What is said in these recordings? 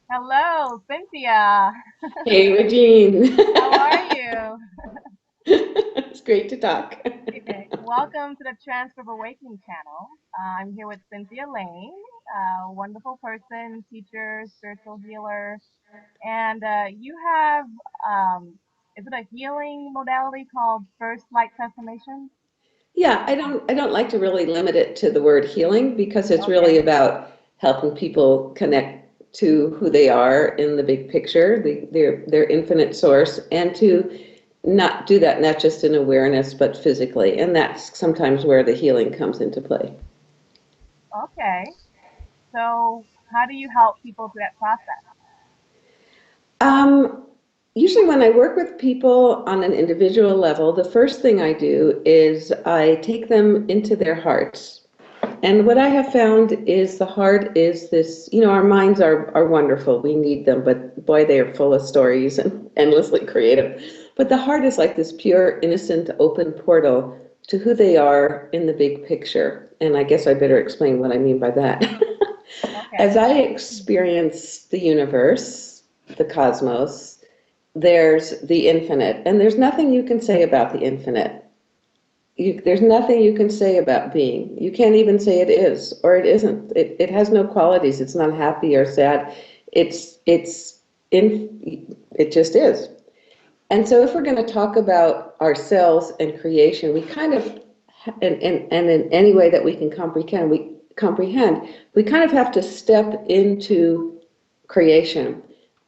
Hello, Cynthia. Hey, Regine. How are you? It's great to talk. Okay, welcome to the Transfer of Awakening channel. I'm here with Cynthia Lane, a wonderful person, teacher, spiritual healer, and you have, is it a healing modality called First Light Transformation? Yeah, I don't like to really limit it to the word healing because it's really Okay, about helping people connect to who they are in the big picture, their infinite source, and to not do that not just in awareness but physically. And that's sometimes where the healing comes into play. okay. So, how do you help people through that process? Um, Usually when I work with people on an individual level, the first thing I do is I take them into their hearts. And what I have found is the heart is this, our minds are wonderful. We need them, but boy, they are full of stories and endlessly creative. But the heart is like this pure, innocent, open portal to who they are in the big picture. And I guess I better explain what I mean by that. Okay, As I experience the universe, the cosmos, there's the infinite, and there's nothing you can say about the infinite. There's nothing you can say about being. You can't even say it is or it isn't. It has no qualities. It's not happy or sad. It's it just is. And so if we're going to talk about ourselves and creation, we kind of and in any way that we can we kind of have to step into creation.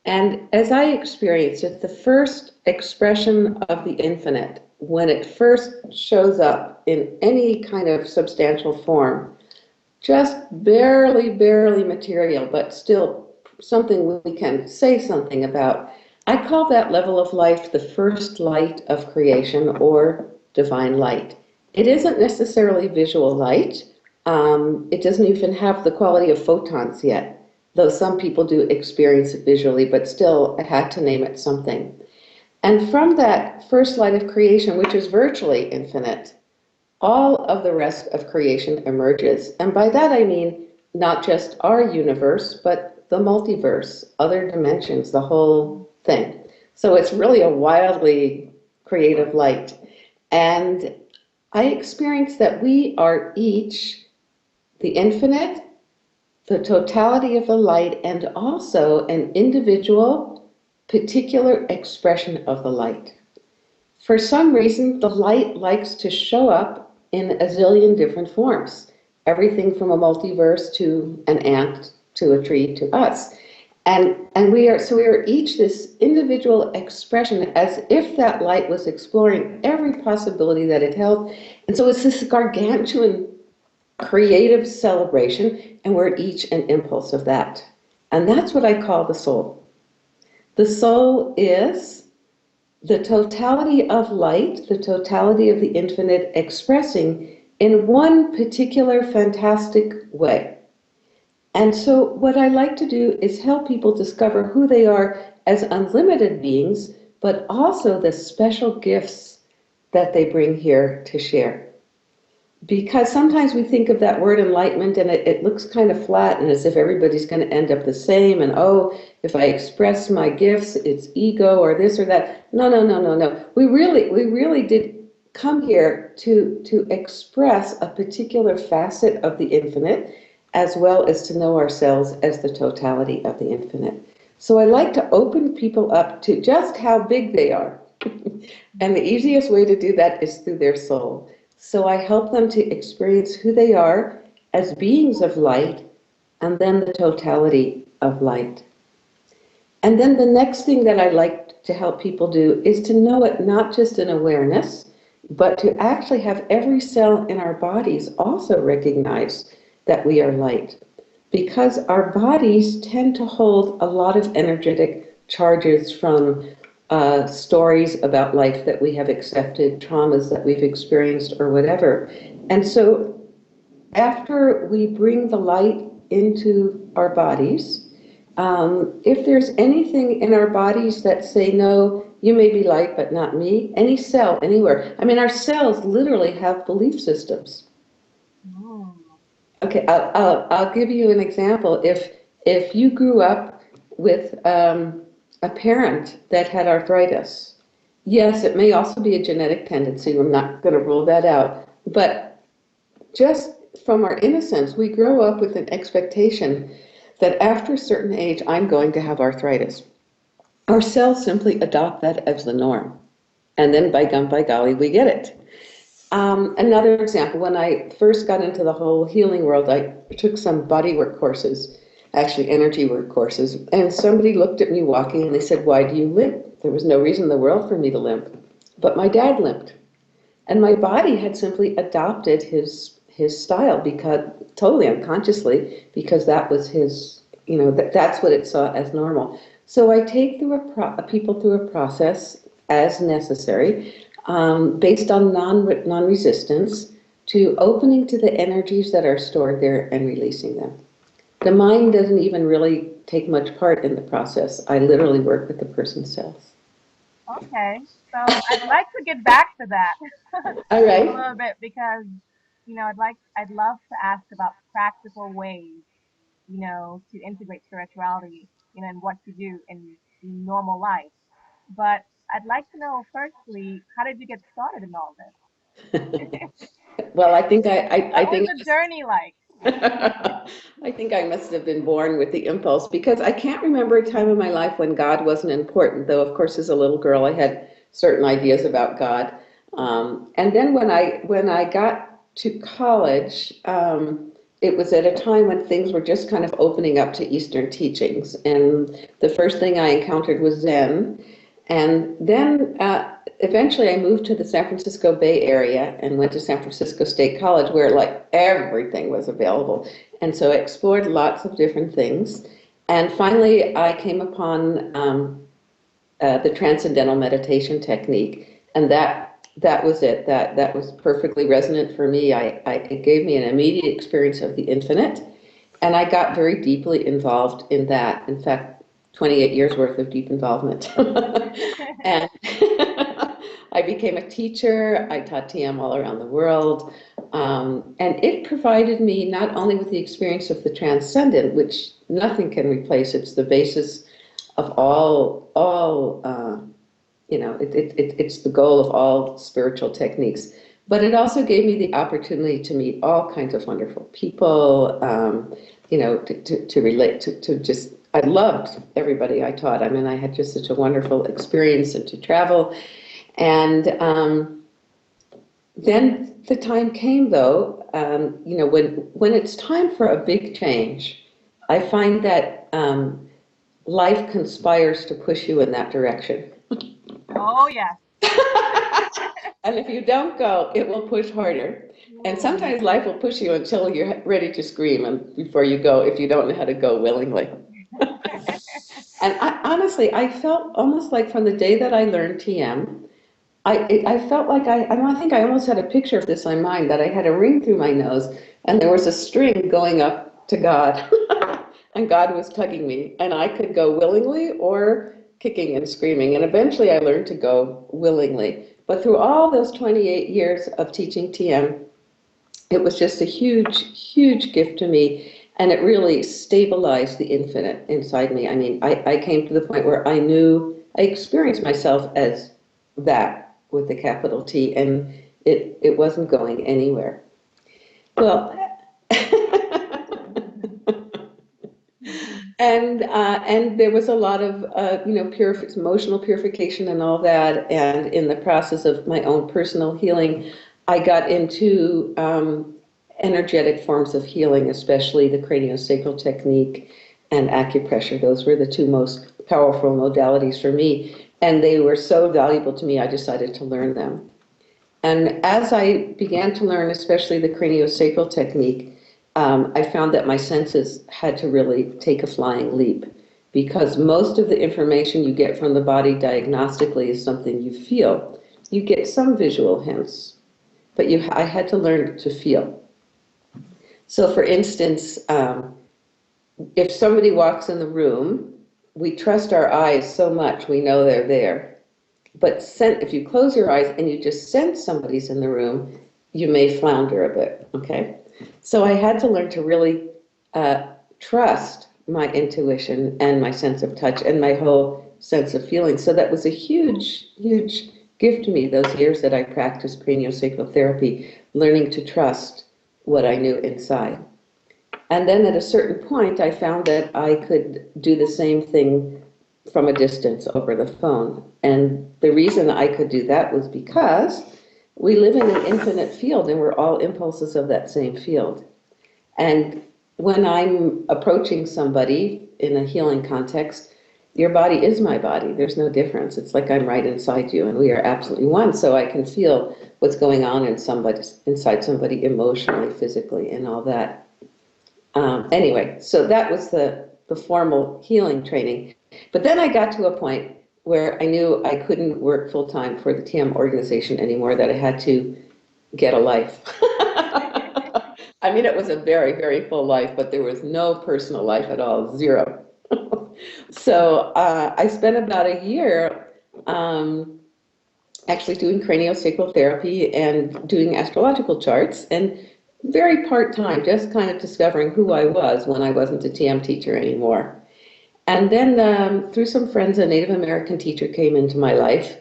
And as I experienced it, the first expression of the infinite, when it first shows up in any kind of substantial form, just barely material, but still something we can say something about. I call that level of life the first light of creation or divine light. It isn't necessarily visual light. It doesn't even have the quality of photons yet, though some people do experience it visually, but still, I had to name it something. And from that first light of creation, which is virtually infinite, all of the rest of creation emerges. And by that I mean not just our universe, but the multiverse, other dimensions, the whole thing. So it's really a wildly creative light. And I experience that we are each the infinite, the totality of the light, and also an individual, particular expression of the light. For some reason, the light likes to show up in a zillion different forms. Everything from a multiverse to an ant to a tree to us. And we are each this individual expression as if that light was exploring every possibility that it held. And so it's this gargantuan creative celebration, and we're each an impulse of that. And that's what I call the soul. The soul is the totality of light, the totality of the infinite expressing in one particular fantastic way. And so, what I like to do is help people discover who they are as unlimited beings, but also the special gifts that they bring here to share. Because sometimes we think of that word enlightenment and it looks kind of flat and as if everybody's going to end up the same. And oh, if I express my gifts, it's ego or this or that. No. We really did come here to express a particular facet of the infinite as well as to know ourselves as the totality of the infinite. So I like to open people up to just how big they are. And the easiest way to do that is through their soul. So I help them to experience who they are as beings of light and then the totality of light. And then the next thing that I like to help people do is to know it not just in awareness, but to actually have every cell in our bodies also recognize that we are light. Because our bodies tend to hold a lot of energetic charges from stories about life that we have accepted, traumas that we've experienced, or whatever. And so after we bring the light into our bodies, if there's anything in our bodies that say, no, you may be light, but not me, any cell, anywhere. I mean, our cells literally have belief systems. mm, Okay, I'll give you an example. If you grew up a parent that had arthritis. Yes, it may also be a genetic tendency. I'm not going to rule that out. But just from our innocence, we grow up with an expectation that after a certain age, I'm going to have arthritis. Our cells simply adopt that as the norm. And then by gum, by golly, we get it. Another example, when I first got into the whole healing world, I took some body work courses, actually energy work courses, and somebody looked at me walking and they said, "Why do you limp?" There was no reason in the world for me to limp, but my dad limped. And my body had simply adopted his style, because totally unconsciously, because that was his, that's what it saw as normal. So I take people through a process as necessary, based on non-resistance, to opening to the energies that are stored there and releasing them. The mind doesn't even really take much part in the process. I literally work with the person's cells. Okay. So I'd like to get back to that All a right. little bit because, I'd love to ask about practical ways, to integrate spirituality, in what you do in normal life. But I'd like to know firstly, how did you get started in all this? Well, I think I What was think the journey like? I think I must have been born with the impulse, because I can't remember a time in my life when God wasn't important. Though, of course, as a little girl, I had certain ideas about God. And then when I got to college, it was at a time when things were just kind of opening up to Eastern teachings, and the first thing I encountered was Zen. And then eventually I moved to the San Francisco Bay Area and went to San Francisco State College, where like everything was available. And so I explored lots of different things. And finally I came upon the transcendental meditation technique. And that was it. That was perfectly resonant for me. It gave me an immediate experience of the infinite. And I got very deeply involved in that. In fact, 28 years worth of deep involvement. And I became a teacher. I taught TM all around the world. And it provided me not only with the experience of the transcendent, which nothing can replace. It's the basis of all it's the goal of all spiritual techniques. But it also gave me the opportunity to meet all kinds of wonderful people, to relate to just, I loved everybody I taught. I mean, I had just such a wonderful experience, and to travel. And then the time came, though, when it's time for a big change, I find that life conspires to push you in that direction. Oh, yes. And if you don't go, it will push harder. And Mm. sometimes life will push you until you're ready to scream and before you go, if you don't know how to go willingly. And honestly, I felt almost like from the day that I learned TM, I felt like I think I almost had a picture of this in mind, that I had a ring through my nose and there was a string going up to God. And God was tugging me, and I could go willingly or kicking and screaming. And eventually I learned to go willingly. But through all those 28 years of teaching TM, it was just a huge, huge gift to me. And it really stabilized the infinite inside me. I mean, I came to the point where I experienced myself as that with the capital T, and it wasn't going anywhere. Well, and there was a lot of emotional purification and all that. And in the process of my own personal healing, I got into energetic forms of healing, especially the craniosacral technique and acupressure. Those were the two most powerful modalities for me, and they were so valuable to me. I decided to learn them. And as I began to learn, especially the craniosacral technique, I found that my senses had to really take a flying leap, because most of the information you get from the body diagnostically is something you feel. You get some visual hints, but I had to learn to feel. So, for instance, if somebody walks in the room, we trust our eyes so much we know they're there. But if you close your eyes and you just sense somebody's in the room, you may flounder a bit, okay? So I had to learn to really trust my intuition and my sense of touch and my whole sense of feeling. So that was a huge, huge gift to me, those years that I practiced craniosacral therapy, learning to trust what I knew inside. And then at a certain point, I found that I could do the same thing from a distance over the phone. And the reason I could do that was because we live in an infinite field and we're all impulses of that same field. And when I'm approaching somebody in a healing context, your body is my body. There's no difference. It's like I'm right inside you and we are absolutely one. So I can feel what's going on inside somebody emotionally, physically, and all that. Anyway, so that was the formal healing training. But then I got to a point where I knew I couldn't work full time for the TM organization anymore, that I had to get a life. I mean, it was a very, very full life, but there was no personal life at all, zero. So I spent about a year actually doing craniosacral therapy and doing astrological charts, and very part-time, just kind of discovering who I was when I wasn't a TM teacher anymore. And then through some friends, a Native American teacher came into my life,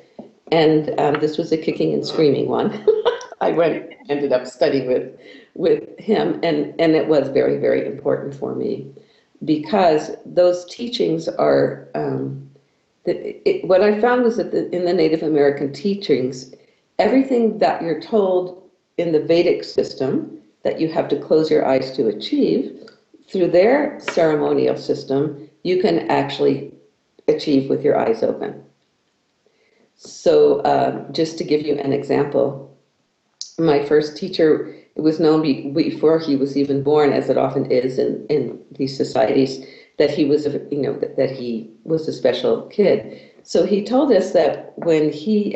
and this was a kicking and screaming one. Ended up studying with him, and it was very, very important for me because those teachings are, what I found was that in the Native American teachings, everything that you're told in the Vedic system that you have to close your eyes to achieve, through their ceremonial system, you can actually achieve with your eyes open. So just to give you an example, my first teacher, it was known before he was even born, as it often is in these societies, that he was, that he was a special kid. So he told us that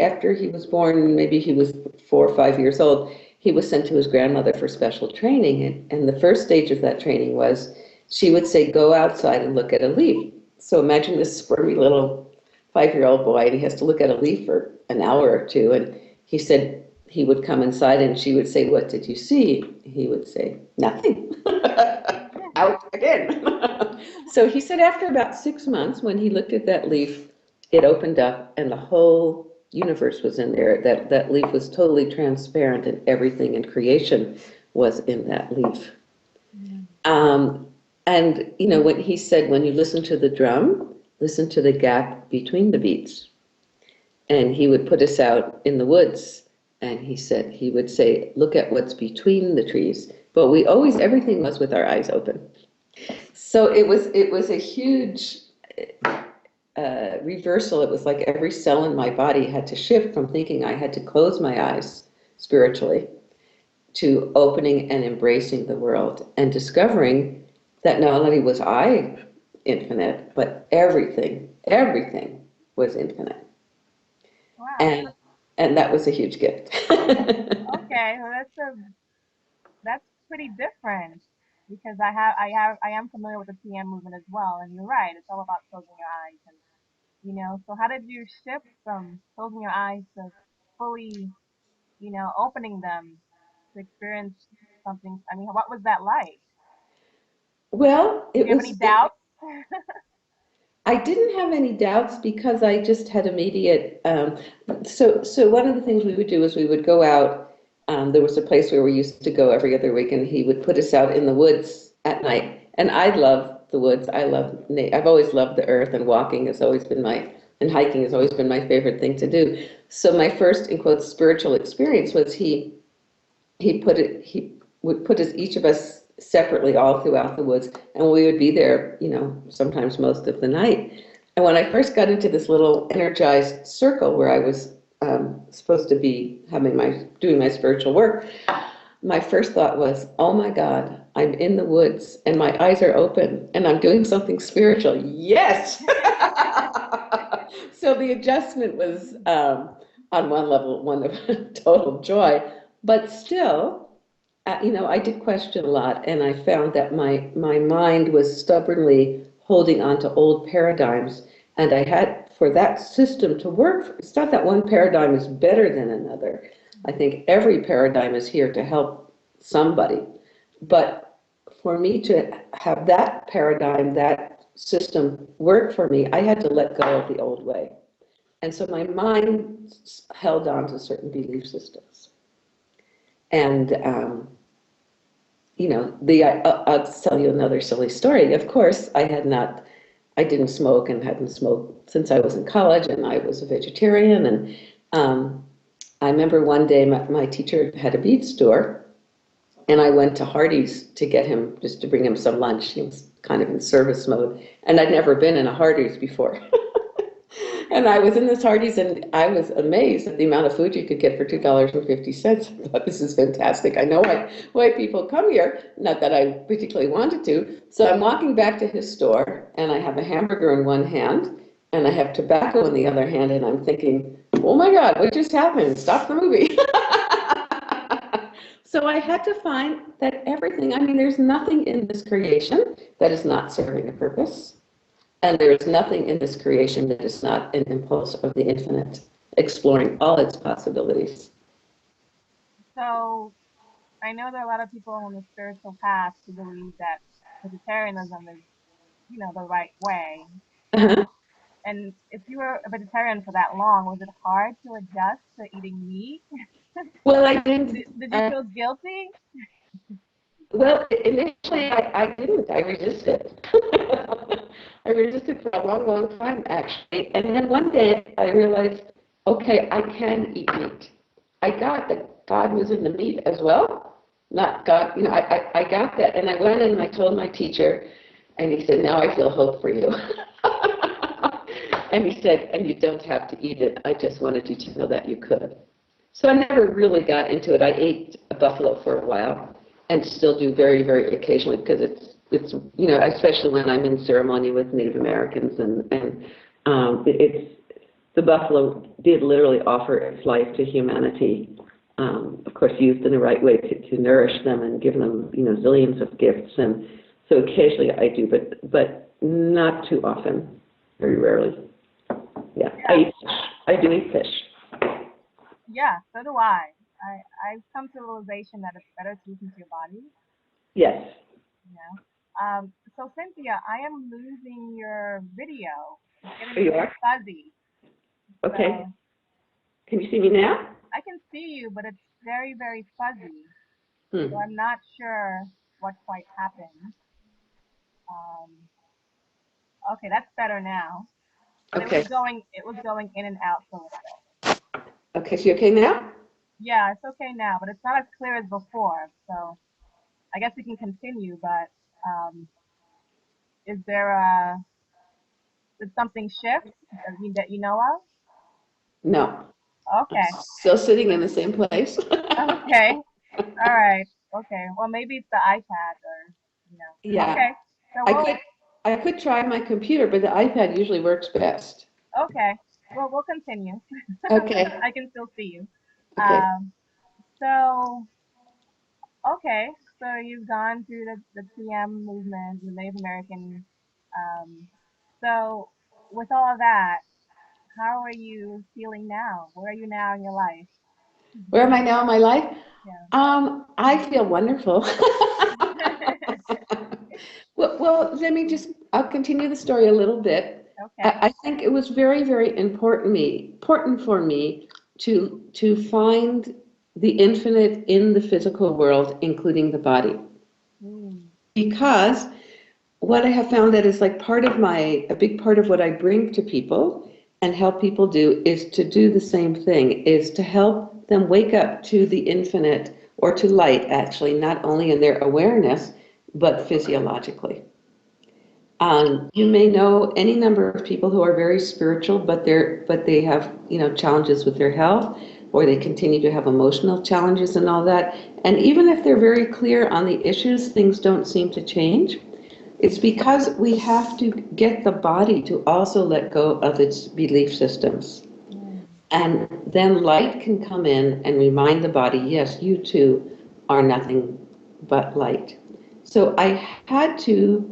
after he was born, maybe he was 4 or 5 years old, he was sent to his grandmother for special training. And the first stage of that training was, she would say, go outside and look at a leaf. So imagine this squirmy little 5-year-old boy, and he has to look at a leaf for an hour or two. And he said he would come inside and she would say, what did you see? He would say, nothing. Out again. So he said after about 6 months, when he looked at that leaf, it opened up and the whole universe was in there. That leaf was totally transparent and everything in creation was in that leaf. And, when he said, when you listen to the drum, listen to the gap between the beats. And he would put us out in the woods, and he would say, look at what's between the trees. But everything was with our eyes open. So it was a huge reversal. It was like every cell in my body had to shift from thinking I had to close my eyes spiritually to opening and embracing the world and discovering that not only was I infinite, but everything was infinite. Wow. And that was a huge gift. Okay, well that's pretty different because I am familiar with the TM movement as well, and you're right, it's all about closing your eyes and so how did you shift from closing your eyes to fully, opening them to experience something? I mean, what was that like? Well, Did you have any doubts? I didn't have any doubts because I just had immediate, so one of the things we would do is we would go out. There was a place where we used to go every other week, and he would put us out in the woods at night. And I love the woods. I've always loved the earth, and walking has always been and hiking has always been my favorite thing to do. So my first, in quotes, spiritual experience was he would put each of us separately all throughout the woods, and we would be there, sometimes most of the night. And when I first got into this little energized circle where I was supposed to be doing my spiritual work, my first thought was, oh my God, I'm in the woods and my eyes are open and I'm doing something spiritual. Yes! So the adjustment was, on one level, one of total joy, but still, I did question a lot, and I found that my mind was stubbornly holding on to old paradigms, and I had, for that system to work, it's not that one paradigm is better than another. I think every paradigm is here to help somebody, but for me to have that paradigm, that system work for me, I had to let go of the old way. And so my mind held on to certain belief systems. And, I'll tell you another silly story. Of course, I didn't smoke and hadn't smoked since I was in college, and I was a vegetarian. And I remember one day my teacher had a bead store, and I went to Hardee's to get him, just to bring him some lunch. He was kind of in service mode, and I'd never been in a Hardee's before. And I was in this Hardee's, and I was amazed at the amount of food you could get for $2.50. I thought, this is fantastic. I know why people come here. Not that I particularly wanted to. So I'm walking back to his store, and I have a hamburger in one hand, and I have tobacco in the other hand, and I'm thinking, oh my God, what just happened? Stop the movie. So I had to find that everything, I mean, there's nothing in this creation that is not serving a purpose. And there is nothing in this creation that is not an impulse of the infinite, exploring all its possibilities. So I know there are a lot of people on the spiritual path who believe that vegetarianism is, the right way. Uh-huh. And if you were a vegetarian for that long, was it hard to adjust to eating meat? Well, I didn't. Did you feel guilty? Well, initially I didn't. I resisted. I resisted for a long, long time, actually. And then one day I realized, okay, I can eat meat. I got that God was in the meat as well. Not God, I got that. And I went and I told my teacher, and he said, now I feel hope for you. And he said, and you don't have to eat it. I just wanted you to know that you could. So I never really got into it. I ate a buffalo for a while and still do very, very occasionally, because it's especially when I'm in ceremony with Native Americans, and it's the buffalo did literally offer its life to humanity, of course used in the right way to nourish them and give them zillions of gifts. And so occasionally I do, but not too often, very rarely. Yeah, I do eat fish. Yeah, so do I. I've come to the realization that it's better to listen to your body. Yes. You know. So Cynthia, I am losing your video. It's getting Here a you bit are. fuzzy. Okay. So Can you see me now? I can see you, but it's very, very fuzzy. So Hmm. I'm not sure what quite happened. Um, okay, that's better now. But Okay. it was going in and out for a little bit. Okay, so you okay now? Yeah, it's okay now, but it's not as clear as before. So I guess we can continue, but is there did something shift that you know of? No. I'm Okay. still sitting in the same place. Okay. All right. Okay. Well, maybe it's the iPad or, Yeah. okay. So I could I could try my computer, but the iPad usually works best. okay. Well, we'll continue. Okay. I can still see you. Okay. Um, so, okay. So you've gone through the TM movement, the Native American. Um, so with all of that, how are you feeling now? Where are you now in your life? Where am I now in my life? Yeah. I feel wonderful. Well, I'll continue the story a little bit. Okay. I think it was very, very important for me to find the infinite in the physical world, including the body. Mm. Because what I have found that is like a big part of what I bring to people and help people do is to do the same thing, is to help them wake up to the infinite, or to light, actually, not only in their awareness, but physiologically. You may know any number of people who are very spiritual, but they have, challenges with their health, or they continue to have emotional challenges and all that. And even if they're very clear on the issues, things don't seem to change. It's because we have to get the body to also let go of its belief systems. Mm. And then light can come in and remind the body, yes, you too are nothing but light. So I had to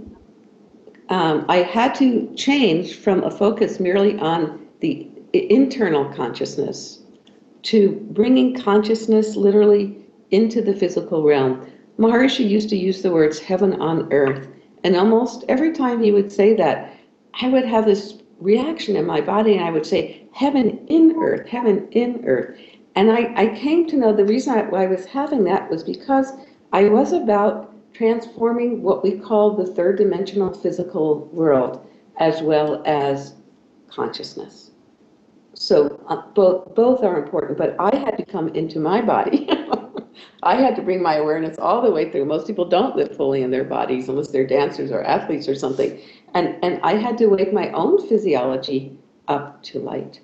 change from a focus merely on the internal consciousness to bringing consciousness literally into the physical realm. Maharishi used to use the words heaven on earth. And almost every time he would say that, I would have this reaction in my body and I would say, heaven in earth, heaven in earth. And I came to know the reason why I was having that was because I was about transforming what we call the third dimensional physical world as well as consciousness. So both are important, but I had to come into my body. I had to bring my awareness all the way through. Most people don't live fully in their bodies unless they're dancers or athletes or something. And I had to wake my own physiology up to light.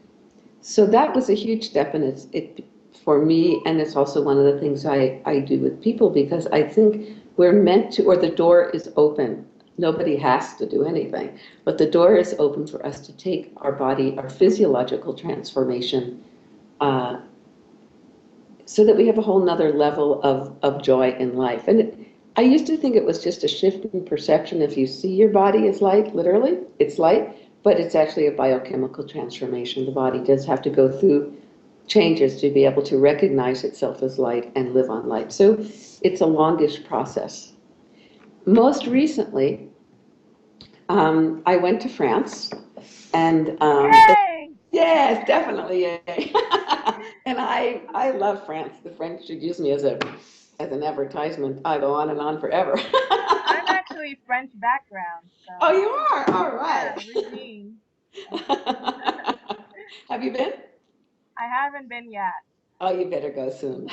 So that was a huge step, and it for me, and it's also one of the things I do with people because I think we're meant to, or the door is open. Nobody has to do anything, but the door is open for us to take our body, our physiological transformation, uh, so that we have a whole nother level of joy in life. And I used to think it was just a shift in perception. If you see your body as light, literally, it's light, but it's actually a biochemical transformation. The body does have to go through changes to be able to recognize itself as light and live on light. So it's a longish process. Most recently, I went to France, and Yay! yes, definitely, yay. And I love France. The French should use me as an advertisement. I go on and on forever. I'm actually French background, Oh, so you are? All yeah, right. Regine. Have you been? I haven't been yet, Oh, you better go soon.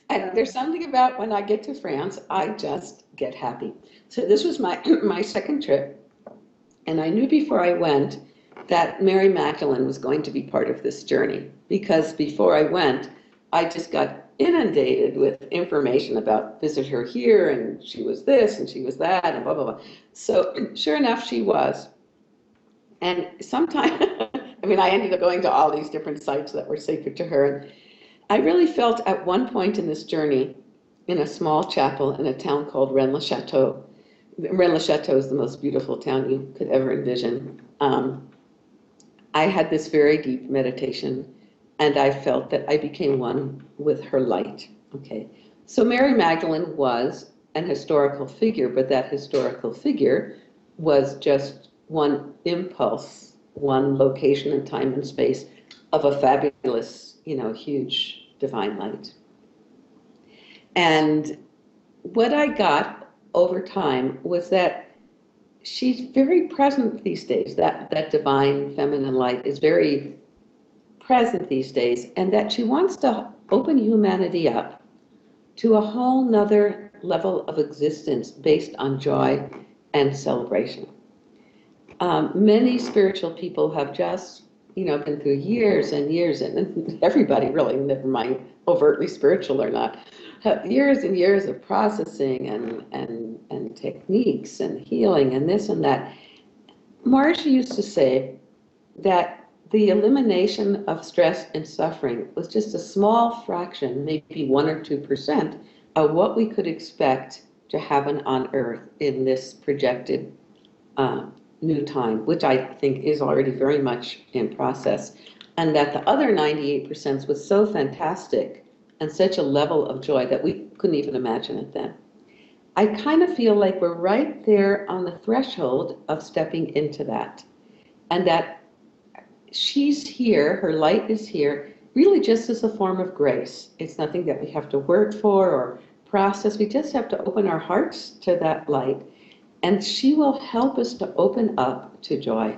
And there's so something about when I get to France, I just get happy. So this was my my second trip, and I knew before I went that Mary Magdalene was going to be part of this journey because before I went, I just got inundated with information about visit her here and she was this and she was that and blah blah blah. So sure enough, she was. And sometime, I mean, I ended up going to all these different sites that were sacred to her. And I really felt at one point in this journey, in a small chapel in a town called Rennes-le-Château. Rennes-le-Château is the most beautiful town you could ever envision. I had this very deep meditation, and I felt that I became one with her light. Okay, so Mary Magdalene was an historical figure, but that historical figure was just one impulse, one location and time and space of a fabulous, huge divine light. And what I got over time was that she's very present these days. That divine feminine light is very present these days, and that she wants to open humanity up to a whole nother level of existence based on joy and celebration. Many spiritual people have just, been through years and years, and everybody really, never mind overtly spiritual or not, have years and years of processing and techniques and healing and this and that. Marsha used to say that the elimination of stress and suffering was just a small fraction, maybe 1 or 2%, of what we could expect to happen on Earth in this projected uh, new time, which I think is already very much in process. And that the other 98% was so fantastic and such a level of joy that we couldn't even imagine it then. I kind of feel like we're right there on the threshold of stepping into that. And that she's here, her light is here, really just as a form of grace. It's nothing that we have to work for or process. We just have to open our hearts to that light, and she will help us to open up to joy,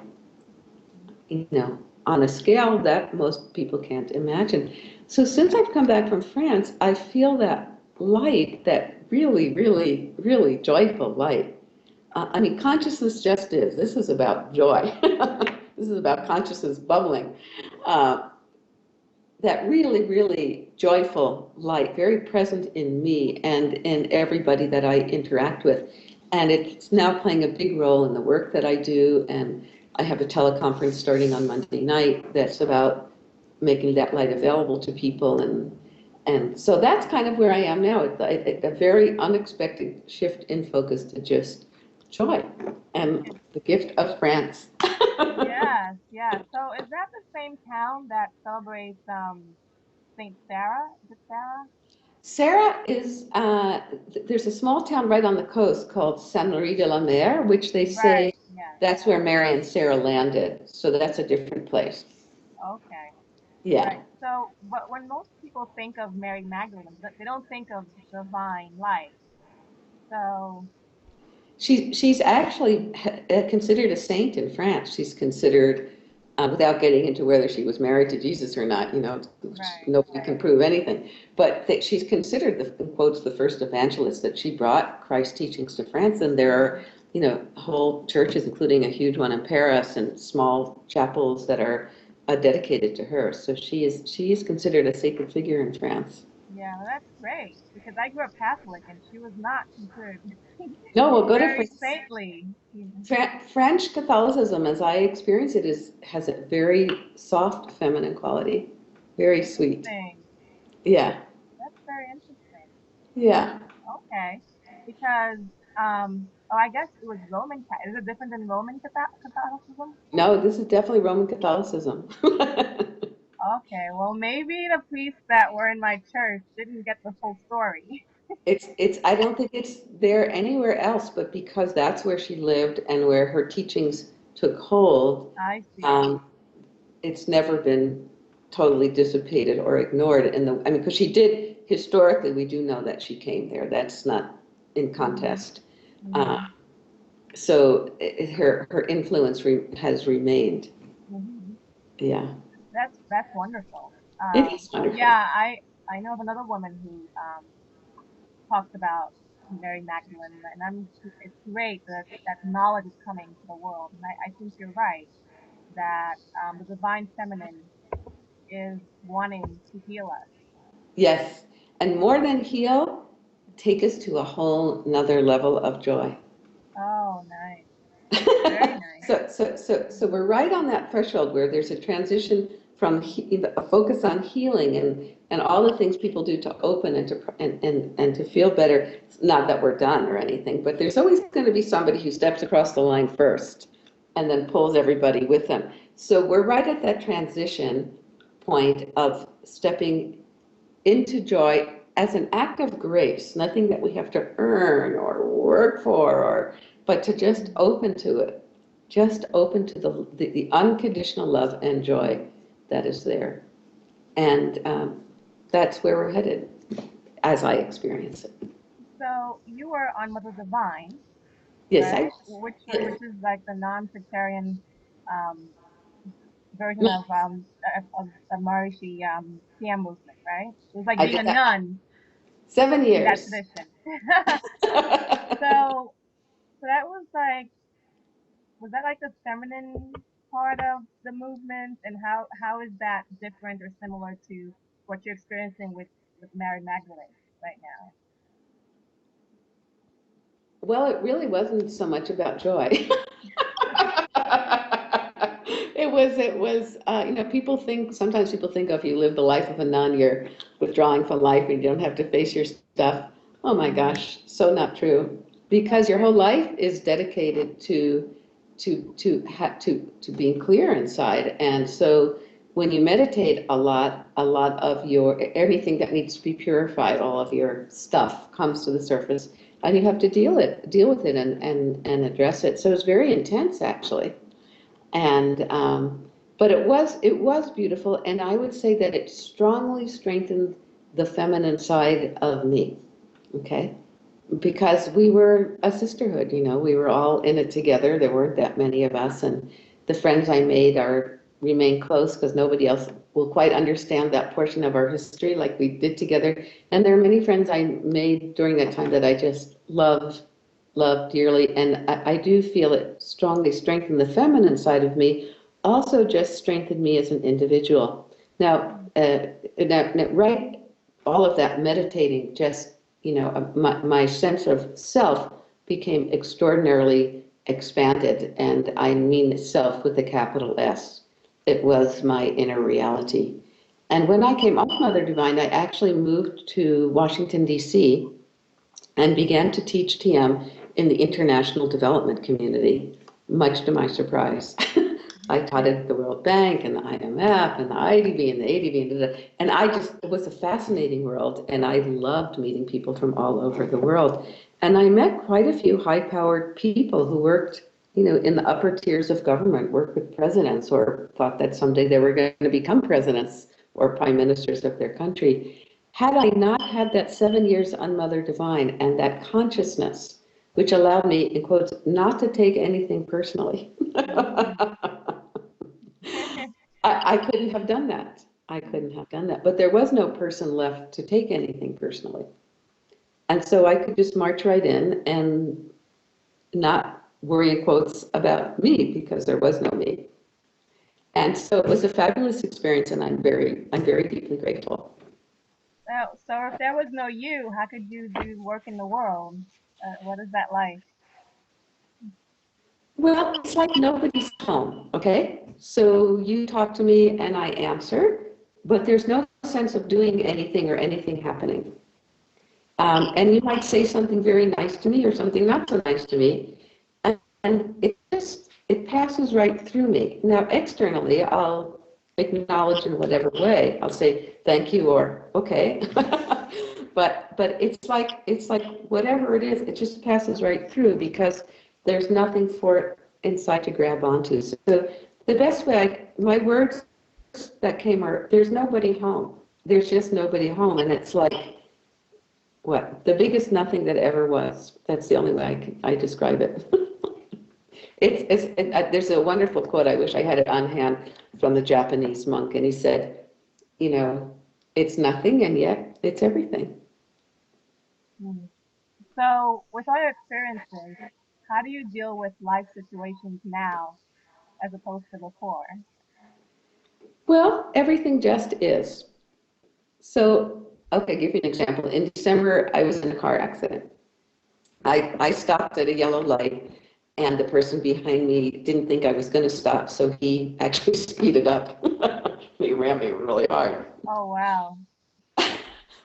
on a scale that most people can't imagine. So since I've come back from France, I feel that light, that really, really, really joyful light. I mean, consciousness just is. This is about joy. This is about consciousness bubbling. Uh, that really, really joyful light, very present in me and in everybody that I interact with. And it's now playing a big role in the work that I do. And I have a teleconference starting on Monday night that's about making that light available to people. And so that's kind of where I am now. It's a very unexpected shift in focus to just joy and the gift of France. yes, yes. So is that the same town that celebrates Saint Sarah? Is it Sarah? Sarah is, there's a small town right on the coast called Saint-Marie-de-la-Mer, which they say Right. Yes. that's where Mary and Sarah landed. So that's a different place. Okay. Yeah. Right. So, but when most people think of Mary Magdalene, they don't think of divine light. So, She's actually considered a saint in France. She's considered, without getting into whether she was married to Jesus or not, right. nobody can prove anything. But that she's considered, in quotes, the first evangelist, that she brought Christ's teachings to France. And there are, whole churches, including a huge one in Paris, and small chapels that are dedicated to her. So she is considered a sacred figure in France. Yeah, well, that's great because I grew up Catholic and she was not considered No, we'll go to very France. saintly. French Catholicism, as I experience it, has a very soft feminine quality, very sweet. Interesting. Yeah, That's very interesting. yeah. Okay. Because, oh, I guess it was Is it different than Roman Catholicism? No, this is definitely Roman Catholicism. Okay. Well, maybe the priests that were in my church didn't get the full story. I don't think it's there anywhere else, but because that's where she lived and where her teachings took hold, I see. um, it's never been totally dissipated or ignored I mean, because she did, historically, we do know that she came there. That's not in Mm-hmm. contest. Uh, Mm-hmm. So her influence has remained. Mm-hmm. Yeah, That's wonderful. it is wonderful. Yeah, I know of another woman who talks about Mary Magdalene, and it's great that that knowledge is coming to the world. And I think you're right that the divine feminine is wanting to heal us. Yes, and more than heal, take us to a whole nother level of joy. Oh, nice. Very nice. So we're right on that threshold where there's a transition from a focus on healing and all the things people do to open and to feel better. Not that we're done or anything, but there's always going to be somebody who steps across the line first and then pulls everybody with them. So we're right at that transition point of stepping into joy as an act of grace, nothing that we have to earn or work for, but to just open to it, just open to the unconditional love and joy that is there. And that's where we're headed, as I experience it. So you were on Mother Divine, Yes, right? Which is like the non-sectarian um, version of the Maharishi TM movement, right? It was like I being did a that nun 7 in that years. tradition. So so that was that like the feminine part of the movement, and how is that different or similar to what you're experiencing with Mary Magdalene right now? Well, it really wasn't so much about joy. Sometimes people think if you live the life of a nun, you're withdrawing from life and you don't have to face your stuff. Oh my Mm, gosh, so not true. Because your okay. whole life is dedicated to being clear inside. And so when you meditate a lot of everything that needs to be purified, all of your stuff comes to the surface and you have to deal with it and address it. So it's very intense actually. And but it was beautiful, and I would say that it strongly strengthened the feminine side of me. Okay, because we were a sisterhood, we were all in it together. There weren't that many of us, and the friends I made are remain close because nobody else will quite understand that portion of our history like we did together. And there are many friends I made during that time that I just love dearly, and I do feel it strongly strengthened the feminine side of me, also just strengthened me as an individual. Now, Mm, right, all of that meditating just, my sense of self became extraordinarily expanded, and I mean self with a capital S. It was my inner reality. And when I came off Mother Divine, I actually moved to Washington, D.C., and began to teach TM in the international development community, much to my surprise. I taught at the World Bank and the IMF and the IDB and the ADB and and I just, it was a fascinating world, and I loved meeting people from all over the world. And I met quite a few high-powered people who worked, in the upper tiers of government, worked with presidents or thought that someday they were going to become presidents or prime ministers of their country. Had I not had that 7 years on Mother Divine and that consciousness, which allowed me, in quotes, not to take anything personally. Mm. I couldn't have done that. I couldn't have done that. But there was no person left to take anything personally. And so I could just march right in and not worry, in quotes, about me because there was no me. And so it was a fabulous experience, and I'm very deeply grateful. So if there was no you, how could you do work in the world? What is that like? Well, it's like nobody's home, okay? So you talk to me and I answer, but there's no sense of doing anything or anything happening. And you might say something very nice to me or something not so nice to me, and it passes right through me. Now, externally, I'll acknowledge in whatever way. I'll say thank you or okay. But it's like whatever it is, it just passes right through because there's nothing for it inside to grab onto. So the best way, my words that came are, there's nobody home. There's just nobody home. And it's like, what? The biggest nothing that ever was. That's the only way I describe it. There's a wonderful quote, I wish I had it on hand, from the Japanese monk, and he said, you know, it's nothing and yet it's everything. Mm. So with all your experiences, how do you deal with life situations now as opposed to before? Well, everything just is. So, okay, give you an example. In December, I was in a car accident. I stopped at a yellow light, and the person behind me didn't think I was going to stop, so he actually speeded up. He ran me really hard. Oh wow.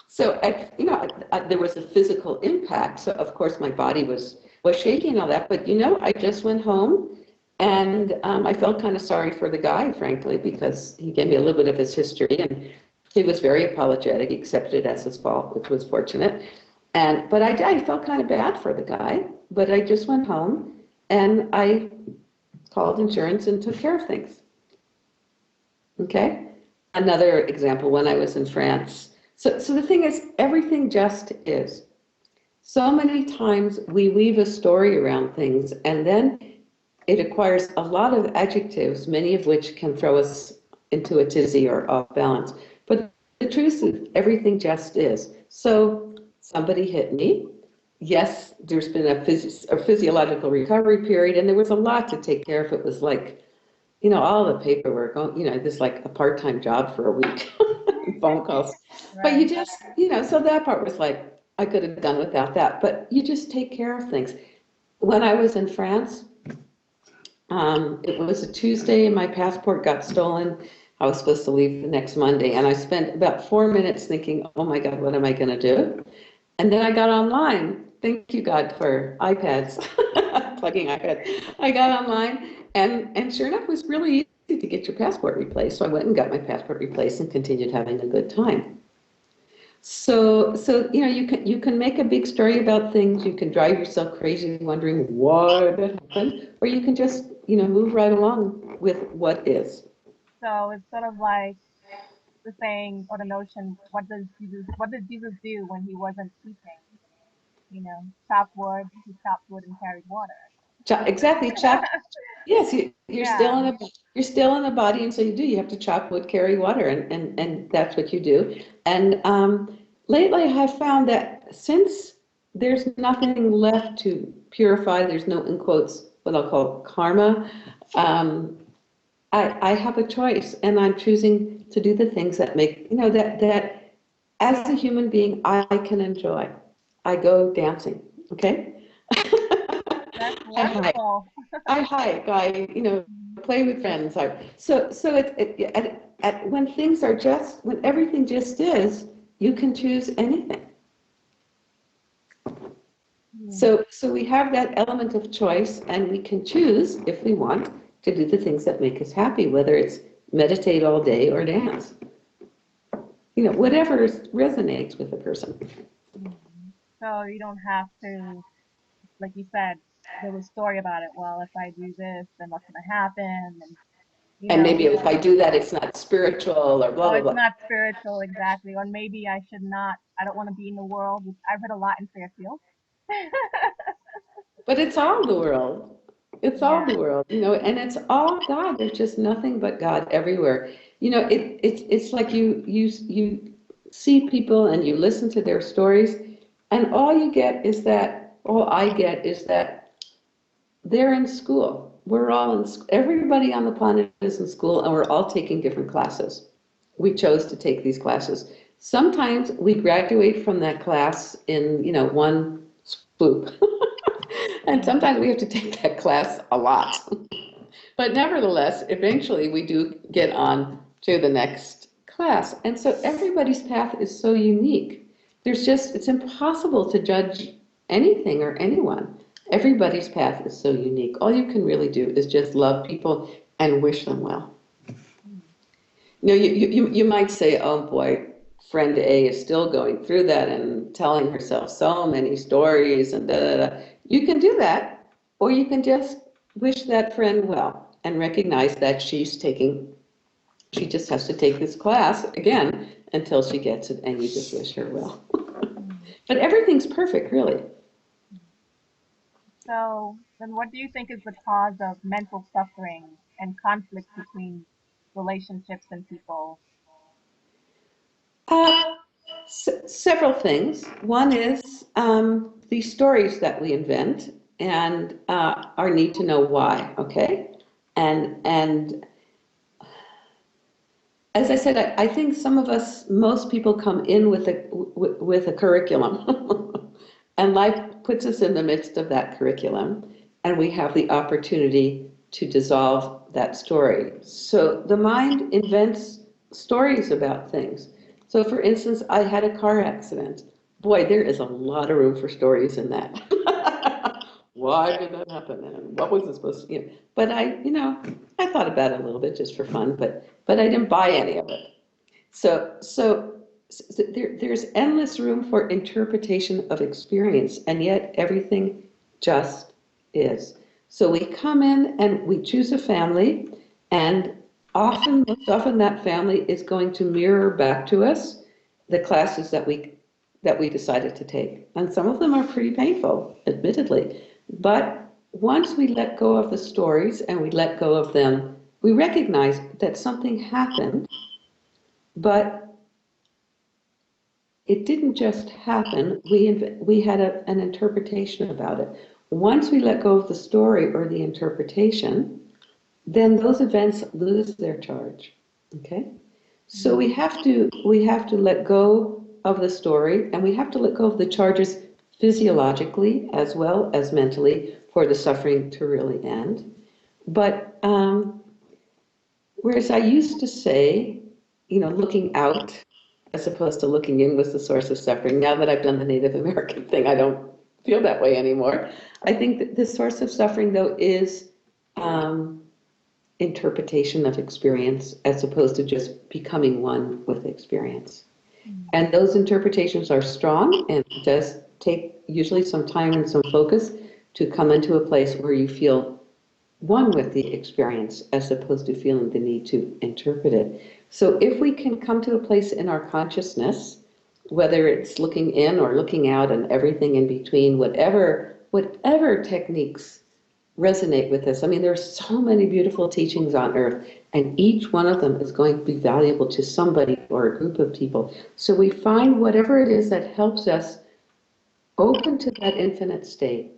So, there was a physical impact. So, of course, my body was shaking and all that. But, I just went home, and I felt kind of sorry for the guy, frankly, because he gave me a little bit of his history, and he was very apologetic. He accepted it as his fault, which was fortunate. But I felt kind of bad for the guy. But I just went home, and I called insurance and took care of things. Okay. Another example, when I was in France. So the thing is, everything just is. So many times we weave a story around things, and then it acquires a lot of adjectives, many of which can throw us into a tizzy or off balance. But the truth is, everything just is. So somebody hit me. Yes, there's been a physiological recovery period, and there was a lot to take care of. It was like, all the paperwork, just like a part-time job for a week, phone calls. But you Right. just, so that part was like, I could have done without that, but you just take care of things. When I was in France, it was a Tuesday and my passport got stolen. I was supposed to leave the next Monday, and I spent about 4 minutes thinking, oh my God, what am I going to do? And then I got online. Thank you, God, for iPads, plugging iPad. I got online, and sure enough, it was really easy to get your passport replaced. So I went and got my passport replaced and continued having a good time. So you can make a big story about things. You can drive yourself crazy wondering why that happened, or you can just move right along with what is. So it's sort of like the saying or the notion, what did Jesus do when he wasn't teaching? Chop wood, he chopped wood and carried water. Exactly, chop. Yes, you're still Yeah. in a you're still in a body, and so you do. You have to chop wood, carry water, and that's what you do. And lately, I have found that since there's nothing left to purify, there's no, in quotes, what I'll call karma. Um, I have a choice, and I'm choosing to do the things that make that as a human being I can enjoy. I go dancing. Okay. That's I hike. wonderful. I hike, play with friends. So when things are just, when everything just is, you can choose anything. Hmm. So we have that element of choice, and we can choose if we want to do the things that make us happy, whether it's meditate all day or dance. Whatever resonates with a person. Mhm. So you don't have to, like you said, build a story about it. Well, if I do this, then what's going to happen? And, you And know, maybe if I do that, it's not spiritual or blah, oh, blah, it's blah. not spiritual exactly. Or maybe I should not, I don't want to be in the world. I've heard a lot in Fairfield. But it's all the world. It's all Yeah. the world, and it's all God. There's just nothing but God everywhere. It's like you see people and you listen to their stories, and all I get is that they're in school. We're all in school. Everybody on the planet is in school, and we're all taking different classes. We chose to take these classes. Sometimes we graduate from that class in, one swoop. And Mhm. sometimes we have to take that class a lot. But nevertheless, eventually we do get on to the next class. And so everybody's path is so unique. It's impossible to judge anything or anyone. Everybody's path is so unique. All you can really do is just love people and wish them well. You might say, oh boy, friend A is still going through that and telling herself so many stories and da da da. You can do that, or you can just wish that friend well and recognize that she just has to take this class again until she gets it, and you just wish her well. Mhm. But everything's perfect, really. So then what do you think is the cause of mental suffering and conflict between relationships and people? Uh, Several things. One is the stories that we invent and our need to know why, okay? And as I said, I think some of us, most people come in with a curriculum, and life puts us in the midst of that curriculum, and we have the opportunity to dissolve that story. So the mind invents stories about things. So, for instance, I had a car accident. Boy, there is a lot of room for stories in that. Why did that happen? And what was it supposed to, But I thought about it a little bit just for fun, but I didn't buy any of it. So there's endless room for interpretation of experience, and yet everything just is. So we come in and we choose a family, and most often that family is going to mirror back to us the classes that we decided to take. And some of them are pretty painful, admittedly. But once we let go of the stories and we let go of them, we recognize that something happened, but it didn't just happen. We had an interpretation about it. Once we let go of the story or the interpretation, then those events lose their charge. Okay? So Mhm. we have to let go of the story, and we have to let go of the charges physiologically as well as mentally for the suffering to really end. But whereas I used to say, looking out as opposed to looking in was the source of suffering. Now that I've done the Native American thing, I don't feel that way anymore. I think that the source of suffering, though, is um, interpretation of experience as opposed to just becoming one with experience. Mhm. And those interpretations are strong, and it does take usually some time and some focus to come into a place where you feel one with the experience as opposed to feeling the need to interpret it. So if we can come to a place in our consciousness, whether it's looking in or looking out and everything in between, whatever techniques resonate with us. I mean, there's so many beautiful teachings on earth, and each one of them is going to be valuable to somebody or a group of people. So we find whatever it is that helps us open to that infinite state,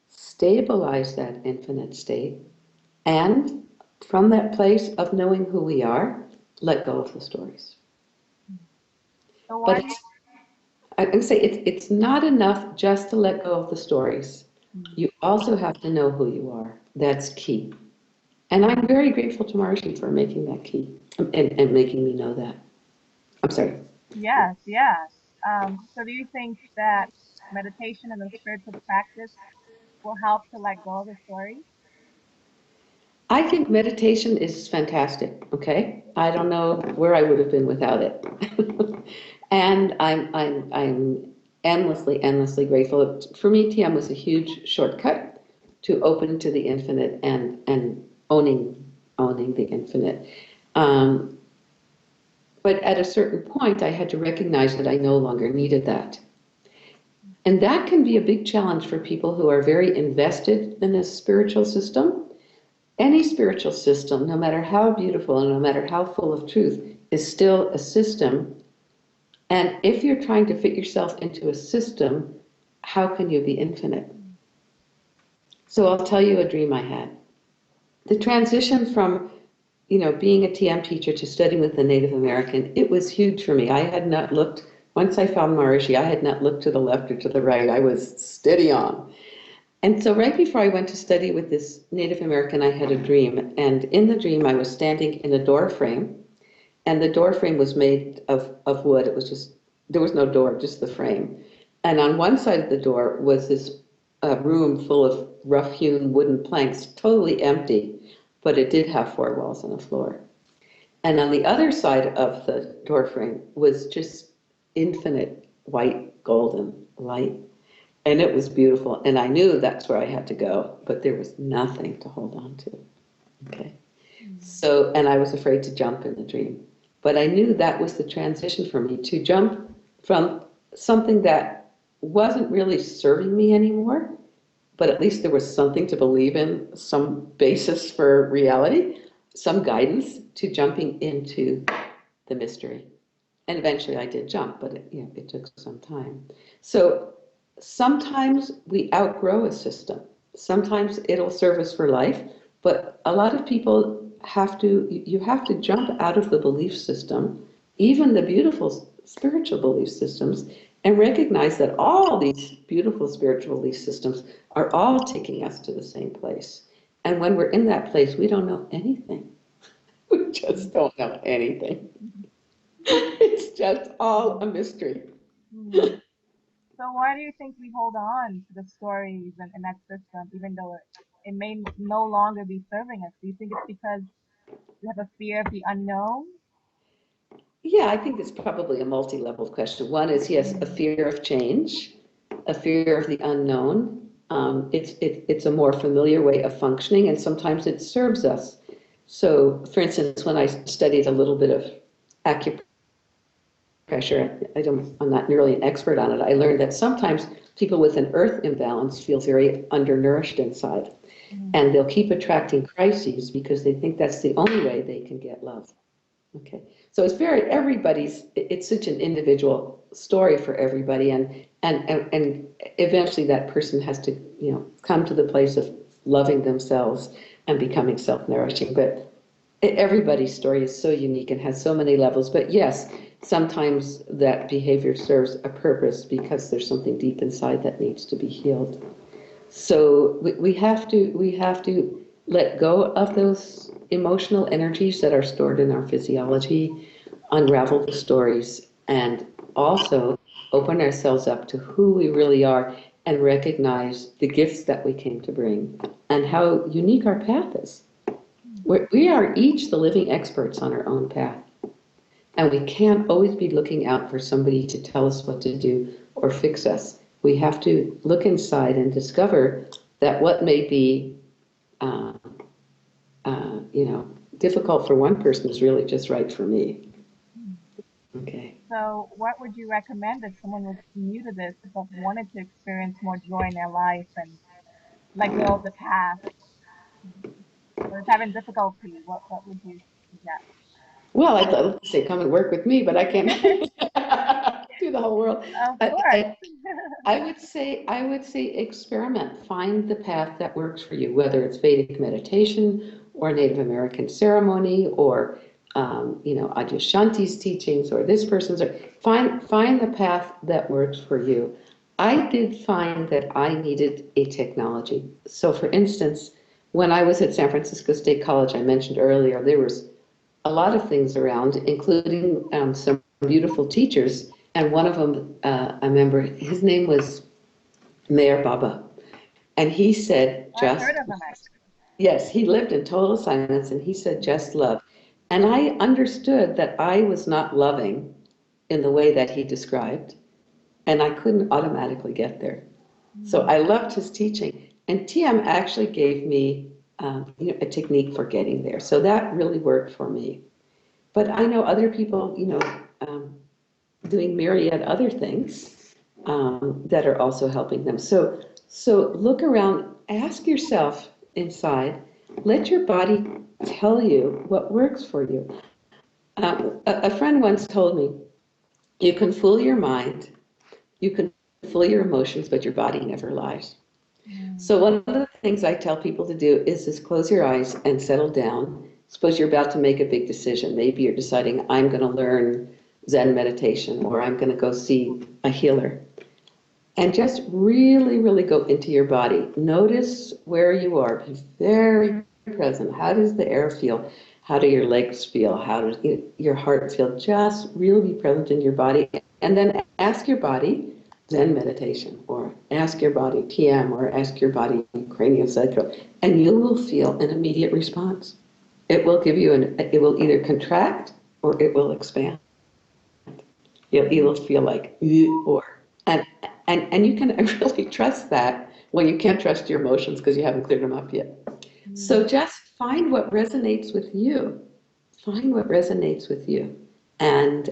stabilize that infinite state, and from that place of knowing who we are, let go of the stories. So But why do you, I can say it's not enough just to let go of the stories. Mhm. You also have to know who you are. That's key. And Mhm. I'm very grateful to Marcy for making that key and making me know that. I'm sorry. Yes, yes. So do you think that meditation and the spiritual practice will help to let go of the story? I think meditation is fantastic, okay? I don't know where I would have been without it. And I'm endlessly, endlessly grateful. For me, TM was a huge shortcut to open to the infinite and owning the infinite. Um, but at a certain point, I had to recognize that I no longer needed that. And that can be a big challenge for people who are very invested in a spiritual system. Any spiritual system, no matter how beautiful and no matter how full of truth, is still a system. And if you're trying to fit yourself into a system, how can you be infinite? So I'll tell you a dream I had. The transition from, being a TM teacher to studying with the Native American, it was huge for me. I had not looked, once I found Maharishi, I had not looked to the left or to the right. I was steady on. And so right before I went to study with this Native American, I had a dream. And in the dream, I was standing in a door frame, and the door frame was made of wood. It was just, there was no door, just the frame. And on one side of the door was this room full of rough-hewn wooden planks, totally empty, but it did have four walls and a floor. And on the other side of the door frame was just infinite white, golden light. And it was beautiful. And I knew that's where I had to go, but there was nothing to hold on to. Okay. So, and I was afraid to jump in the dream. But I knew that was the transition for me, to jump from something that wasn't really serving me anymore, but at least there was something to believe in, some basis for reality, some guidance, to jumping into the mystery. And eventually I did jump, but it took some time. So sometimes we outgrow a system. Sometimes it'll serve us for life, but a lot of people you have to jump out of the belief system, even the beautiful spiritual belief systems, and recognize that all these beautiful spiritual belief systems are all taking us to the same place. And when we're in that place, we don't know anything. We just don't know anything. It's just all a mystery. Hmm. So why do you think we hold on to the stories and that system, even though it may no longer be serving us? Do you think it's because we have a fear of the unknown? Yeah, I think it's probably a multi-level question. One is, yes, a Mm, fear of change, a fear of the unknown. It's a more familiar way of functioning, and sometimes it serves us. So, for instance, when I studied a little bit of acupressure, I'm not nearly an expert on it. I learned that sometimes people with an earth imbalance feel very undernourished inside, mm, and they'll keep attracting crises because they think that's the only way they can get love. Okay, so it's such an individual story for everybody, and eventually that person has to, come to the place of loving themselves and becoming self-nourishing. But everybody's story is so unique and has so many levels. But yes, sometimes that behavior serves a purpose because there's something deep inside that needs to be healed. So we have to let go of those emotional energies that are stored in our physiology, unravel the stories, and also open ourselves up to who we really are and recognize the gifts that we came to bring and how unique our path is. We are each the living experts on our own path. And we can't always be looking out for somebody to tell us what to do or fix us. We have to look inside and discover that what may be, uh, difficult for one person is really just right for me. mm. Okay. So what would you recommend if someone was new to this but wanted to experience more joy in their life and let go of the past, or is having difficulty? What would you suggest? Well, I'd love to say come and work with me, but I can't do the whole world. Of I, course. I, I would say experiment. Find the path that works for you, whether it's Vedic meditation or Native American ceremony or Adyashanti's teachings or this person's. Or find the path that works for you. I did find that I needed a technology. So, for instance, when I was at San Francisco State College, I mentioned earlier, there was a lot of things around, including some beautiful teachers. And one of them, I remember, his name was Mayor Baba. And he said, I've heard of them actually. Yes, he lived in total silence and he said just love. And I understood that I was not loving in the way that he described, and I couldn't automatically get there. So Mm. I loved his teaching. And TM actually gave me a technique for getting there. So that really worked for me. But I know other people, um, doing myriad other things that are also helping them. So look around, ask yourself inside, let your body tell you what works for you. A friend once told me, you can fool your mind, you can fool your emotions, but your body never lies. Mm. So one of the things I tell people to do is just close your eyes and settle down. Suppose you're about to make a big decision. Maybe you're deciding, I'm going to learn Zen meditation, or I'm going to go see a healer. And just really, really go into your body. Notice where you are. Be very present. How does the air feel? How do your legs feel? How does your heart feel? Just really be present in your body. And then ask your body Zen meditation, or ask your body TM, or ask your body craniosacral, and you will feel an immediate response. It will give you it will either contract or it will expand. You'll feel like, or, and, and you can really trust that when you can't trust your emotions because you haven't cleared them up yet. So Mm. just find what resonates with you. Find what resonates with you. And,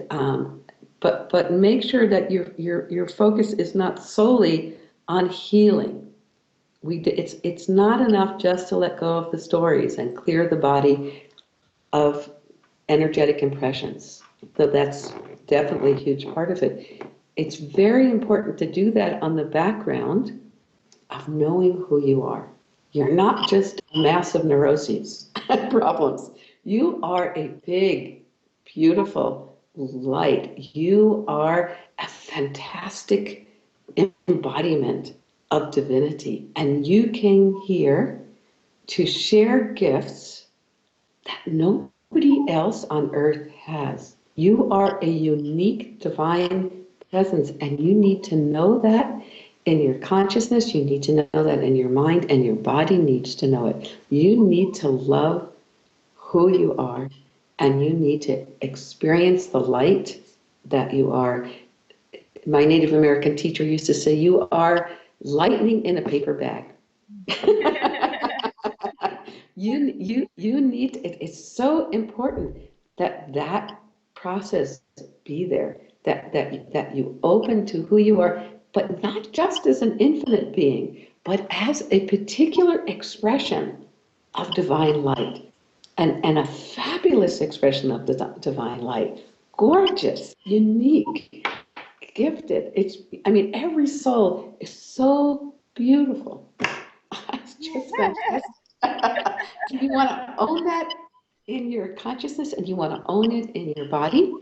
but make sure that your focus is not solely on healing. It's not enough just to let go of the stories and clear the body of energetic impressions. So that's definitely a huge part of it. It's very important to do that on the background of knowing who you are. You're not just a mass of neuroses and problems. You are a big, beautiful light. You are a fantastic embodiment of divinity. And you came here to share gifts that nobody else on earth has. You are a unique divine presence, and you need to know that in your consciousness, you need to know that in your mind, and your body needs to know it. You need to love who you are, and you need to experience the light that you are. My Native American teacher used to say, you are lightning in a paper bag. You need it. It's so important that that process be there, that you open to who you are, but not just as an infinite being, but as a particular expression of divine light, and a fabulous expression of the divine light. Gorgeous, unique, gifted. I mean, every soul is so beautiful. It's just fantastic. You want to own that in your consciousness, and you want to own it in your body.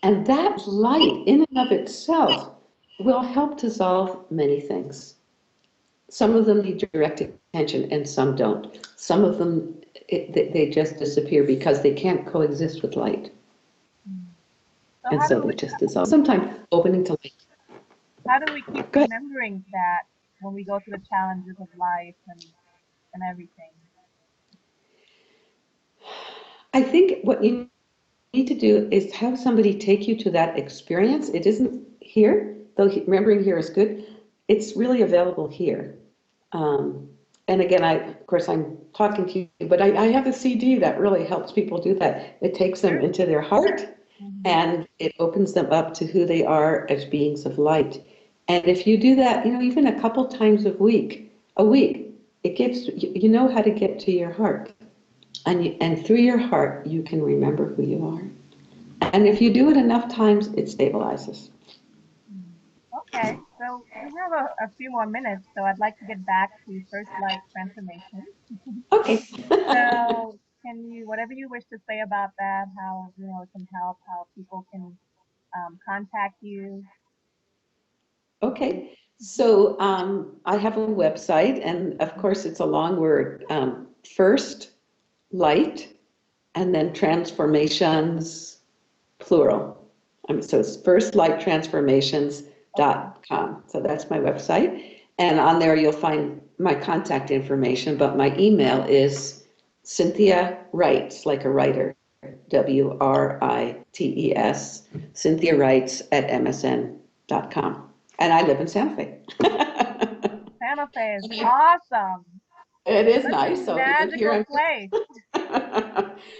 And that light in and of itself will help dissolve many things. Some of them need direct attention and some don't. Some of them, they just disappear because they can't coexist with light. Mm. So And how so do they we just dissolve. Sometimes opening to light. keep Good. remembering that when we go through the challenges of life and everything? I think what you need to do is have somebody take you to that experience. It isn't here, though remembering here is good. It's really available here. Um, and again, of course, I'm talking to you, but I have a CD that really helps people do that. It takes them Sure. into their heart Hmm. and it opens them up to who they are as beings of light. And if you do that, even a couple times a week, it gets, you know how to get to your heart. And through your heart, you can remember who you are. And if you do it enough times, it stabilizes. Okay, so we have a few more minutes, so I'd like to get back to first light transformation. Okay. So, can you, whatever you wish to say about that, how it can help, how people can contact you? Okay. So I have a website, and of course, it's a long word. First light, and then transformations, plural. So it's Okay. firstlighttransformations.com. So that's my website. And on there, you'll find my contact information, but my email is Cynthia Writes, like a writer, Writes, Cynthia Writes at MSN.com. And I live in Santa Fe. Santa Fe is awesome. It is Such a nice. So if you live magical here, place.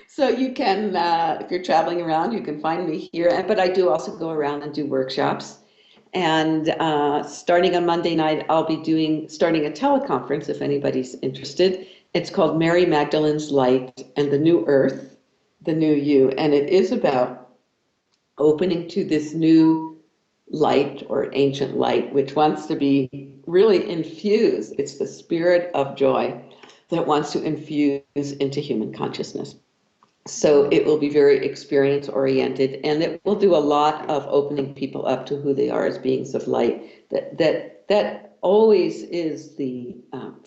so you can, if you're traveling around, you can find me here. But I do also go around and do workshops. And starting on Monday night, I'll be starting a teleconference if anybody's interested. It's called Mary Magdalene's Light and the New Earth, the New You. And it is about opening to this new light or ancient light, which wants to be really infused. It's the spirit of joy that wants to infuse into human consciousness. So it will be very experience oriented, and it will do a lot of opening people up to who they are as beings of light. That always is the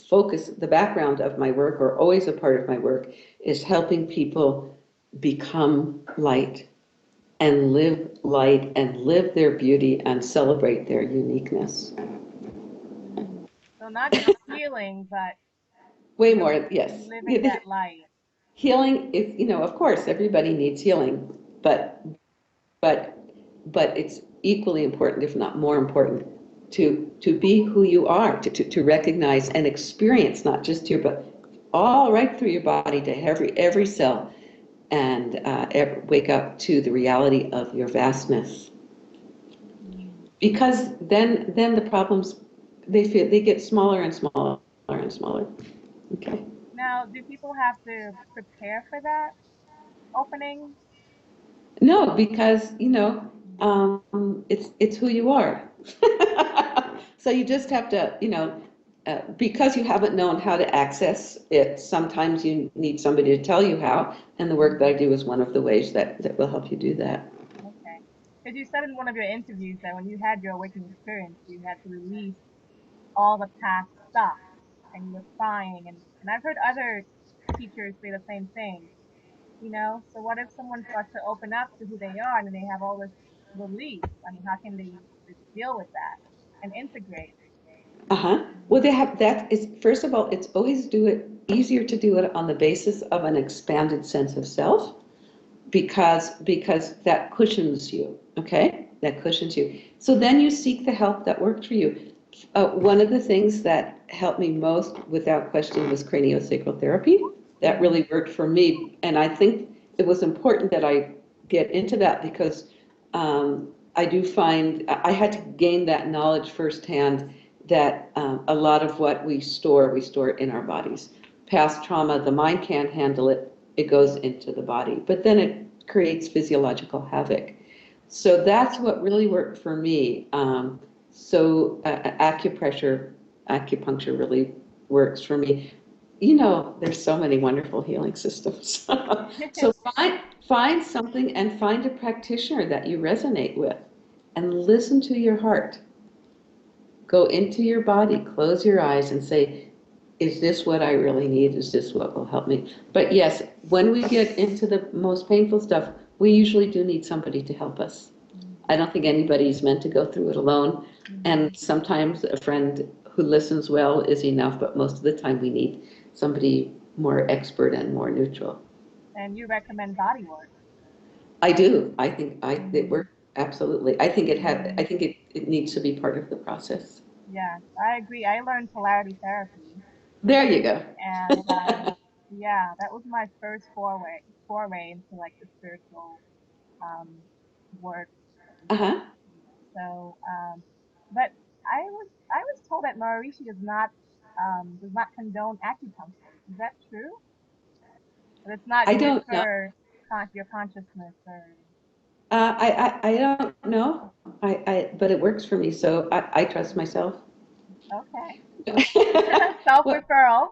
focus, the background of my work, or always a part of my work, is helping people become light and live light and live their beauty and celebrate their uniqueness. So not just healing, but Way really more, yes. living that light. Healing is, of course, everybody needs healing, but but it's equally important, if not more important, to be who you are, to recognize and experience not just your, but all right through your body, to every cell, and wake up to the reality of your vastness. Because then the problems, they get smaller and smaller and smaller. Okay. Now, do people have to prepare for that opening? No, because it's who you are. So you just have to, because you haven't known how to access it, sometimes you need somebody to tell you how, and the work that I do is one of the ways that will help you do that. Okay. Because you said in one of your interviews that when you had your awakening experience, you had to release all the past stuff and you were crying. And I've heard other teachers say the same thing, you know? So what if someone starts to open up to who they are and they have all this release? I mean, how can they deal with that and integrate? Uh-huh. Well, they have that is, first of all, it's always easier to do it on the basis of an expanded sense of self, because that cushions you, okay? That cushions you. So then you seek the help that worked for you. One of the things that helped me most, without question, was craniosacral therapy. That really worked for me, and I think it was important that I get into that because I do find I had to gain that knowledge firsthand that a lot of what we store in our bodies. Past trauma, the mind can't handle it, it goes into the body, but then it creates physiological havoc. So that's what really worked for me. Acupuncture really works for me. There's so many wonderful healing systems. So find something and find a practitioner that you resonate with and listen to your heart. Go into your body, close your eyes and say, is this what I really need? Is this what will help me? But yes, when we get into the most painful stuff, we usually do need somebody to help us. I don't think anybody's meant to go through it alone. And sometimes a friend who listens well is enough, but most of the time we need somebody more expert and more neutral. And you recommend body work. I do. I think it works absolutely. I think it needs to be part of the process. Yeah, I agree. I learned polarity therapy, There you go. and yeah, that was my first foray into like the spiritual um, work. Uh-huh. So, but I was told that Maharishi does not condone acupuncture. Is that true? That it's not I good don't know. for your consciousness or I don't know. But it works for me, so I trust myself. okay. Self Well, referral.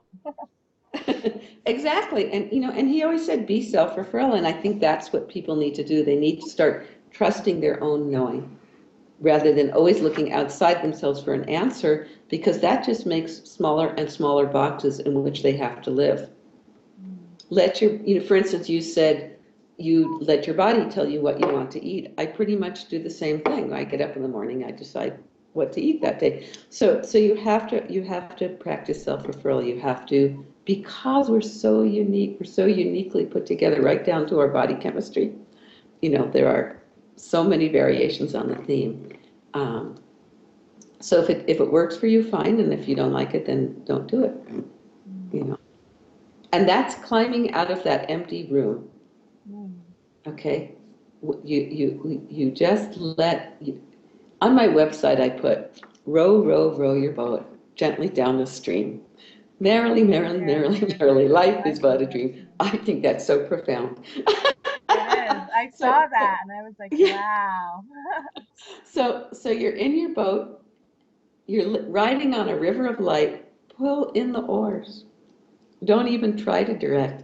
exactly. And he always said be self-referral, and I think that's what people need to do. They need to start trusting their own knowing rather than always looking outside themselves for an answer, because that just makes smaller and smaller boxes in which they have to live. For instance, you said you let your body tell you what you want to eat. I pretty much do the same thing. I get up in the morning, I decide what to eat that day. So you have to practice self-referral. You have to because we're so unique, we're so uniquely put together, right down to our body chemistry. There are so many variations on the theme. Um, so if it works for you, fine, and if you don't like it, then don't do it. You Mm, know, and that's climbing out of that empty room. mm, Okay, you just on my website I put row, row, row your boat gently down the stream. Merrily, merrily, Merrily, merrily, merrily, merrily, life life is is but a but a dream. dream. I think that's so profound. It is. I So, saw so that and I was like, yeah, wow. so you're in your boat, you're riding on a river of light. Pull in the oars. Don't even try to direct.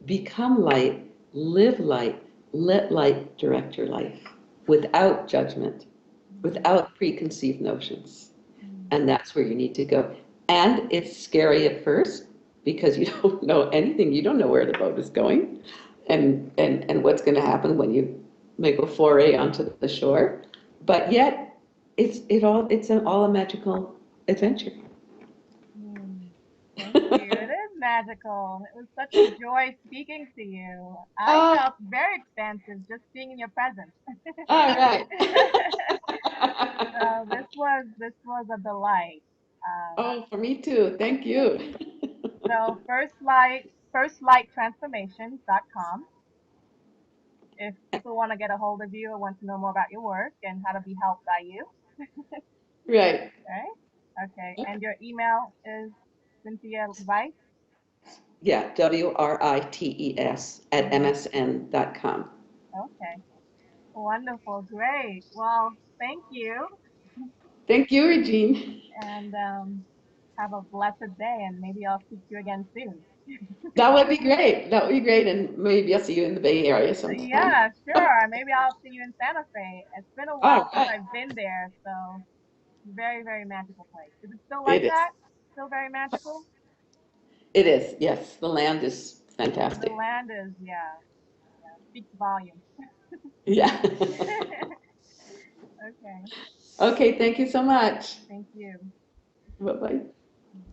Become light, live light, let light direct your life without judgment, Mm, without preconceived notions. mm, And that's where you need to go. And it's scary at first because you don't know anything. You don't know where the boat is going and what's going to happen when you make a foray onto the shore. But yet it's all a magical adventure. mm. Thank you. It is magical. It was such a joy speaking to you. I Oh, felt very expansive just being in your presence. all right. So this was a delight. Um, Oh, for me too. Thank you. so firstlighttransformations.com. If people want to get a hold of you or want to know more about your work and how to be helped by you, Right. right? Okay. And your email is Cynthia Weiss. Yeah, WRITES at Mm, MSN.com. okay. Wonderful. Great. Well, thank you. Thank you, Regine. And have a blessed day. And maybe I'll speak to you again soon. That would be great. That would be great. And maybe I'll see you in the Bay Area sometime. Yeah, sure. Maybe I'll see you in Santa Fe. It's been a All while since right. I've been there. So, very, very magical place. Is it still like It is. that? Still very magical? It is. Yes. The land is The fantastic. land is, yeah, speaks volumes. Yeah. Okay. Okay. Thank you so much. Thank you. Bye bye.